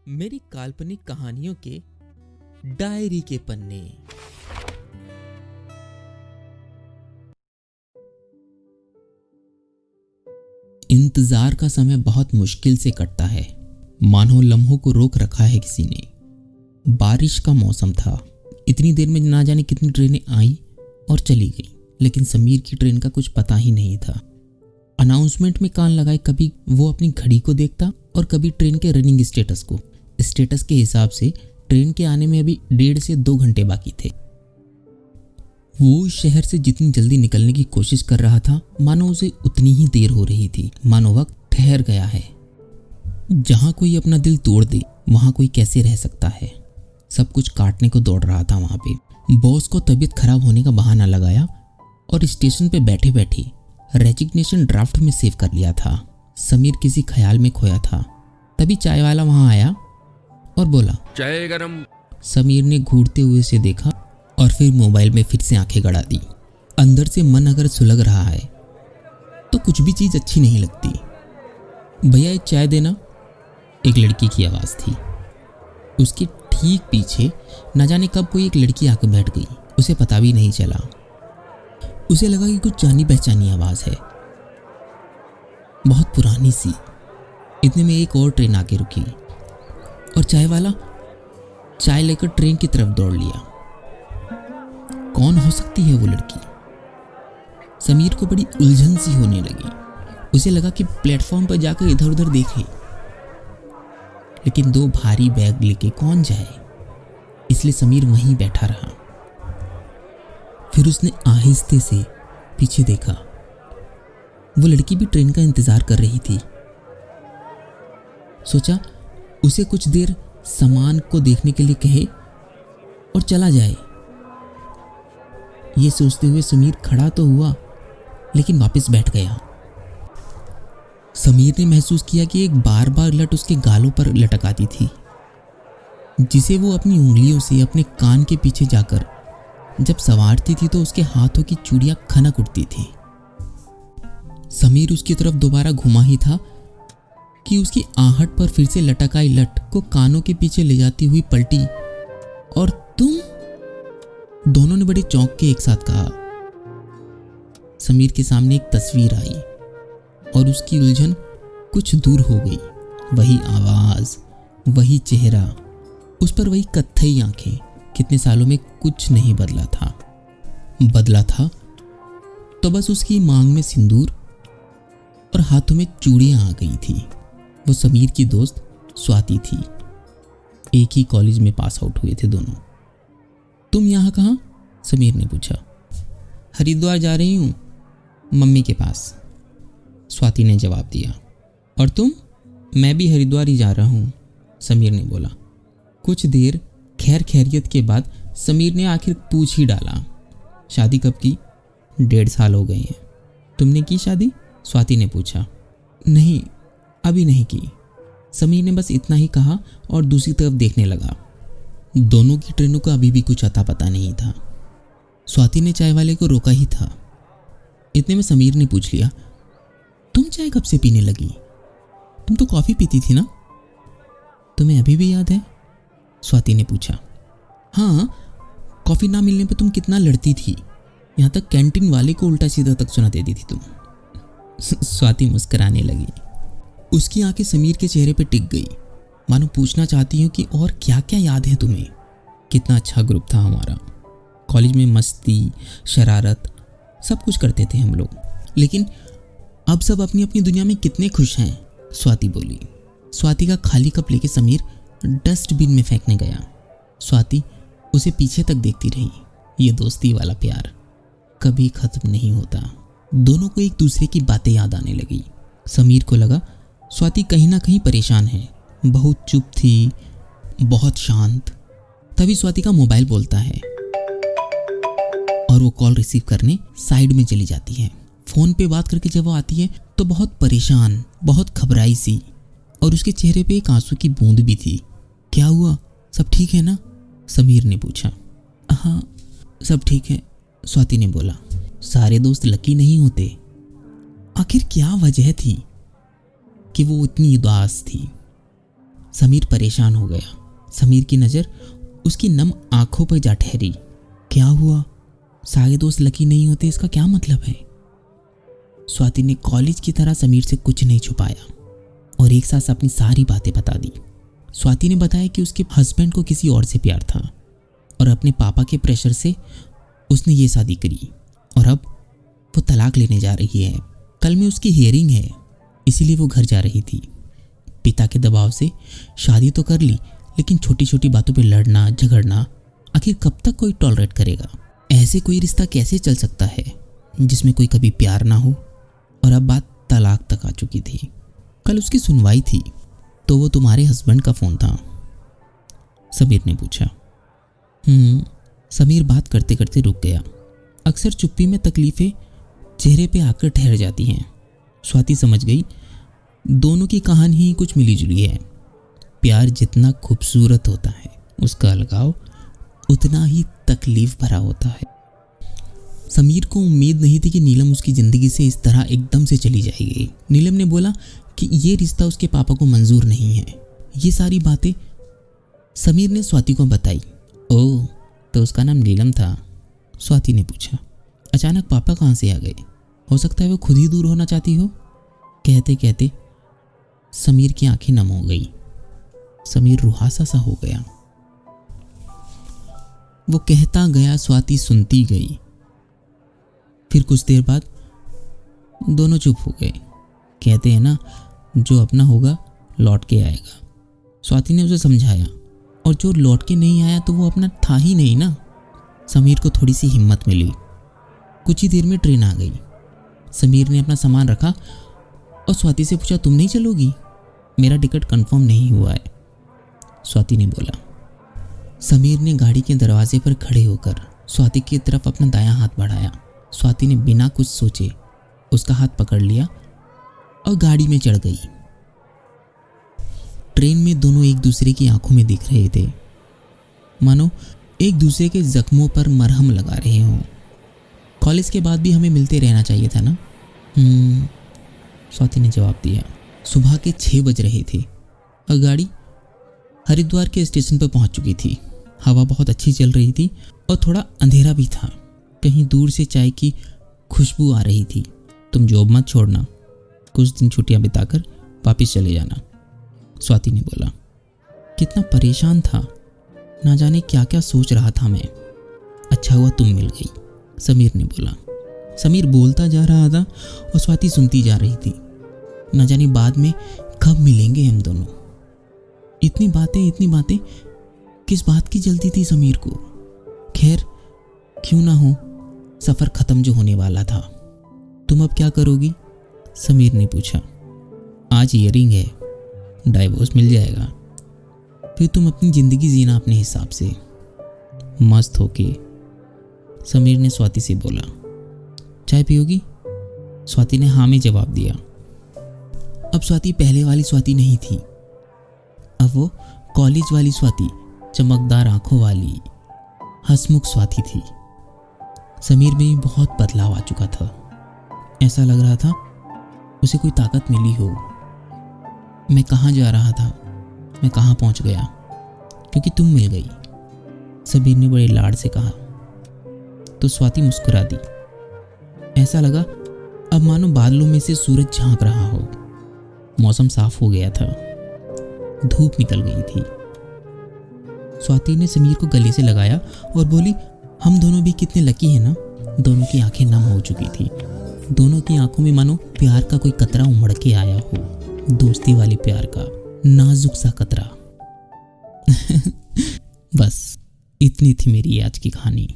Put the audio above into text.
मेरी काल्पनिक कहानियों के डायरी के पन्ने। इंतजार का समय बहुत मुश्किल से कटता है, मानो लम्हों को रोक रखा है किसी ने। बारिश का मौसम था। इतनी देर में ना जाने कितनी ट्रेनें आई और चली गई, लेकिन समीर की ट्रेन का कुछ पता ही नहीं था। अनाउंसमेंट में कान लगाए कभी वो अपनी घड़ी को देखता और कभी ट्रेन के रनिंग स्टेटस को। स्टेटस के हिसाब से ट्रेन के आने में अभी 1.5 से 2 घंटे बाकी थे। वो इस शहर से जितनी जल्दी निकलने की कोशिश कर रहा था, मानो उसे उतनी ही देर हो रही थी। मानो वक्त ठहर गया है। जहां कोई अपना दिल तोड़ दे, वहां कोई कैसे रह सकता है। सब कुछ काटने को दौड़ रहा था वहां पे। बॉस को तबीयत खराब होने का बहाना लगाया और स्टेशन पे बैठे बैठे रेजिग्नेशन ड्राफ्ट में सेव कर लिया था। समीर किसी ख्याल में खोया था। तभी चाय वाला वहां आया और बोला, चाय गरम। समीर ने घूरते हुए उसे देखा और फिर मोबाइल में फिर से आंखें गड़ा दी। अंदर से मन अगर सुलग रहा है तो कुछ भी चीज अच्छी नहीं लगती। भैया एक चाय देना, एक लड़की की आवाज थी। उसके ठीक पीछे न जाने कब कोई एक लड़की आकर बैठ गई। उसे पता भी नहीं चला। उसे लगा कि कुछ जानी पहचानी आवाज है, बहुत पुरानी सी। इतने में एक और ट्रेन आके रुकी और चाय वाला चाय लेकर ट्रेन की तरफ दौड़ लिया। कौन हो सकती है वो लड़की? समीर को बड़ी उलझन सी होने लगी। उसे लगा कि प्लेटफॉर्म पर जाकर इधर उधर देखे, लेकिन 2 भारी बैग लेके कौन जाए, इसलिए समीर वहीं बैठा रहा। फिर उसने आहिस्ते से पीछे देखा। वो लड़की भी ट्रेन का इंतजार कर रही थी। सोचा उसे कुछ देर सामान को देखने के लिए कहे और चला जाए। ये सोचते हुए समीर खड़ा तो हुआ, लेकिन वापस बैठ गया। समीर ने महसूस किया कि एक बार बार लट उसके गालों पर लटक आती थी, जिसे वो अपनी उंगलियों से अपने कान के पीछे जाकर जब संवारती थी तो उसके हाथों की चूड़ियां खनक उठती थी। समीर उसकी तरफ दोबारा घुमा ही था कि उसकी आहट पर फिर से लटक आई लट को कानों के पीछे ले जाती हुई पलटी और तुम? दोनों ने बड़े चौंक के एक साथ कहा। समीर के सामने एक तस्वीर आई और उसकी उलझन कुछ दूर हो गई। वही आवाज, वही चेहरा, उस पर वही कत्थई आंखें। कितने सालों में कुछ नहीं बदला था। बदला था तो बस उसकी मांग में सिंदूर और हाथों में चूड़ियां आ गई थी। वो समीर की दोस्त स्वाति थी। एक ही कॉलेज में पास आउट हुए थे दोनों। तुम यहाँ कहाँ? समीर ने पूछा। हरिद्वार जा रही हूँ, मम्मी के पास, स्वाति ने जवाब दिया। और तुम? मैं भी हरिद्वार ही जा रहा हूँ, समीर ने बोला। कुछ देर खैर खैरियत के बाद समीर ने आखिर पूछ ही डाला, शादी कब की? 1.5 साल हो गए हैं। तुमने की शादी? स्वाति ने पूछा। नहीं, अभी नहीं की, समीर ने बस इतना ही कहा और दूसरी तरफ देखने लगा। दोनों की ट्रेनों का अभी भी कुछ अता पता नहीं था। स्वाति ने चाय वाले को रोका ही था। इतने में समीर ने पूछ लिया, तुम चाय कब से पीने लगी? तुम तो कॉफी पीती थी ना? तुम्हें अभी भी याद है? स्वाति ने पूछा। हाँ, कॉफी ना मिलने पर तुम कितना लड़ती थी, यहाँ तक कैंटीन वाले को उल्टा सीधा तक सुना देती थी तुम। स्वाति मुस्कुराने लगी। उसकी आंखें समीर के चेहरे पे टिक गई, मानो पूछना चाहती हूँ कि और क्या क्या याद है तुम्हें? कितना अच्छा ग्रुप था हमारा। कॉलेज में मस्ती, शरारत, सब कुछ करते थे हम लोग। लेकिन अब सब अपनी अपनी दुनिया में कितने खुश हैं, स्वाति बोली। स्वाति का खाली कप लेके समीर डस्टबिन में फेंकने गया। स्वाति उसे पीछे तक देखती रही। ये दोस्ती वाला प्यार कभी खत्म नहीं होता। दोनों को एक दूसरे की बातें याद आने लगी। समीर को लगा स्वाति कहीं ना कहीं परेशान है। बहुत चुप थी, बहुत शांत। तभी स्वाति का मोबाइल बोलता है और वो कॉल रिसीव करने साइड में चली जाती है। फोन पे बात करके जब वो आती है तो बहुत परेशान, बहुत घबराई सी, और उसके चेहरे पे एक आंसू की बूंद भी थी। क्या हुआ, सब ठीक है ना? समीर ने पूछा। हाँ, सब ठीक है, स्वाति ने बोला। सारे दोस्त लकी नहीं होते। आखिर क्या वजह थी कि वो इतनी उदास थी? समीर परेशान हो गया। समीर की नज़र उसकी नम आंखों पर जा ठहरी। क्या हुआ? सारे दोस्त लकी नहीं होते, इसका क्या मतलब है? स्वाति ने कॉलेज की तरह समीर से कुछ नहीं छुपाया और एक साथ अपनी सारी बातें बता दी। स्वाति ने बताया कि उसके हस्बैंड को किसी और से प्यार था और अपने पापा के प्रेशर से उसने ये शादी करी और अब वो तलाक लेने जा रही है। कल में उसकी हियरिंग है, इसीलिए वो घर जा रही थी। पिता के दबाव से शादी तो कर ली, लेकिन छोटी छोटी बातों पे लड़ना झगड़ना आखिर कब तक कोई टॉलरेट करेगा? ऐसे कोई रिश्ता कैसे चल सकता है जिसमें कोई कभी प्यार ना हो? और अब बात तलाक तक आ चुकी थी। कल उसकी सुनवाई थी तो वो तुम्हारे हस्बैंड का फ़ोन था? समीर ने पूछा। समीर बात करते करते रुक गया। अक्सर चुप्पी में तकलीफ़ें चेहरे पे आकर ठहर जाती हैं। स्वाति समझ गई दोनों की कहानी ही कुछ मिली जुली है। प्यार जितना खूबसूरत होता है, उसका अलगाव उतना ही तकलीफ भरा होता है। समीर को उम्मीद नहीं थी कि नीलम उसकी ज़िंदगी से इस तरह एकदम से चली जाएगी। नीलम ने बोला कि ये रिश्ता उसके पापा को मंजूर नहीं है। ये सारी बातें समीर ने स्वाति को बताई। ओह, तो उसका नाम नीलम था? स्वाति ने पूछा। अचानक पापा कहाँ से आ गए? हो सकता है वो खुद ही दूर होना चाहती हो। कहते कहते समीर की आंखें नम हो गई। समीर रुहासा सा हो गया। वो कहता गया, स्वाति सुनती गई। फिर कुछ देर बाद दोनों चुप हो गए। कहते हैं ना, जो अपना होगा लौट के आएगा। स्वाति ने उसे समझाया, और जो लौट के नहीं आया तो वो अपना था ही नहीं ना। समीर को थोड़ी सी हिम्मत मिली। कुछ ही देर में ट्रेन आ गई। समीर ने अपना सामान रखा और स्वाति से पूछा, तुम नहीं चलोगी? मेरा टिकट कंफर्म नहीं हुआ है, स्वाति ने बोला। समीर ने गाड़ी के दरवाजे पर खड़े होकर स्वाति की तरफ अपना दायां हाथ बढ़ाया। स्वाति ने बिना कुछ सोचे उसका हाथ पकड़ लिया और गाड़ी में चढ़ गई। ट्रेन में दोनों एक दूसरे की आंखों में दिख रहे थे, मानो एक दूसरे के जख्मों पर मरहम लगा रहे हों। कॉलेज के बाद भी हमें मिलते रहना चाहिए था ना? स्वाति ने जवाब दिया। सुबह के 6 बज रहे थे और गाड़ी हरिद्वार के स्टेशन पर पहुंच चुकी थी। हवा बहुत अच्छी चल रही थी और थोड़ा अंधेरा भी था। कहीं दूर से चाय की खुशबू आ रही थी। तुम जॉब मत छोड़ना, कुछ दिन छुट्टियां बिताकर वापस चले जाना, स्वाति ने बोला। कितना परेशान था, ना जाने क्या क्या सोच रहा था मैं। अच्छा हुआ तुम मिल गई, समीर ने बोला। समीर बोलता जा रहा था और स्वाति सुनती जा रही थी। ना जाने बाद में कब मिलेंगे हम दोनों। इतनी बातें, किस बात की जल्दी थी समीर को? खैर, क्यों ना हो, सफ़र ख़त्म जो होने वाला था। तुम अब क्या करोगी? समीर ने पूछा। आज हियरिंग है, डाइवोर्स मिल जाएगा, फिर तुम अपनी ज़िंदगी जीना अपने हिसाब से, मस्त होके, समीर ने स्वाति से बोला। चाय पियोगी? स्वाति ने हाँ में जवाब दिया। अब स्वाति पहले वाली स्वाति नहीं थी। अब वो कॉलेज वाली स्वाति, चमकदार आंखों वाली, हंसमुख स्वाति थी। समीर में भी बहुत बदलाव आ चुका था। ऐसा लग रहा था उसे कोई ताकत मिली हो। मैं कहाँ जा रहा था, मैं कहाँ पहुँच गया, क्योंकि तुम मिल गई, समीर ने बड़े लाड से कहा। तो स्वाति मुस्कुरा दी। ऐसा लगा अब मानो बादलों में से सूरज झांक रहा हो। मौसम साफ हो गया था, धूप निकल गई थी। स्वाति ने समीर को गले से लगाया और बोली, हम दोनों भी कितने लकी हैं ना। दोनों की आंखें नम हो चुकी थी। दोनों की आंखों में मानो प्यार का कोई कतरा उमड़ के आया हो, दोस्ती वाले प्यार का नाजुक सा कतरा। बस इतनी थी मेरी आज की कहानी।